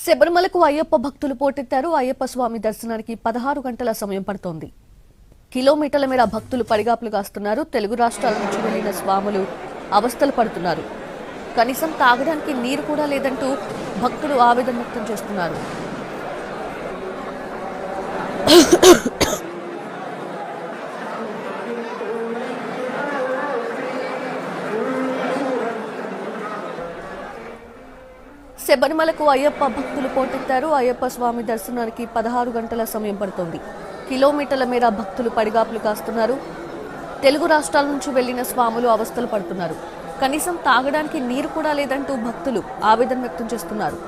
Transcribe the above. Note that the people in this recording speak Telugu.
శబరిమలకు అయ్యప్ప భక్తులు పోటెత్తారు. అయ్యప్ప స్వామి దర్శనానికి 16 గంటల సమయం పడుతోంది. కిలోమీటర్ల మేర భక్తులు పడిగాపులు కాస్తున్నారు. తెలుగు రాష్ట్రాల నుంచి వెళ్లిన స్వాములు అవస్థలు పడుతున్నారు. కనీసం తాగడానికి నీరు కూడా లేదంటూ భక్తులు ఆవేదన వ్యక్తం చేస్తున్నారు. శబరిమలకు అయ్యప్ప భక్తులు పోటెత్తారు. అయ్యప్ప స్వామి దర్శనానికి 16 గంటల సమయం పడుతోంది. కిలోమీటర్ల మేర భక్తులు పడిగాపులు కాస్తున్నారు. తెలుగు రాష్ట్రాల నుంచి వెళ్లిన స్వాములు అవస్థలు పడుతున్నారు. కనీసం తాగడానికి నీరు కూడా లేదంటూ భక్తులు ఆవేదన వ్యక్తం చేస్తున్నారు.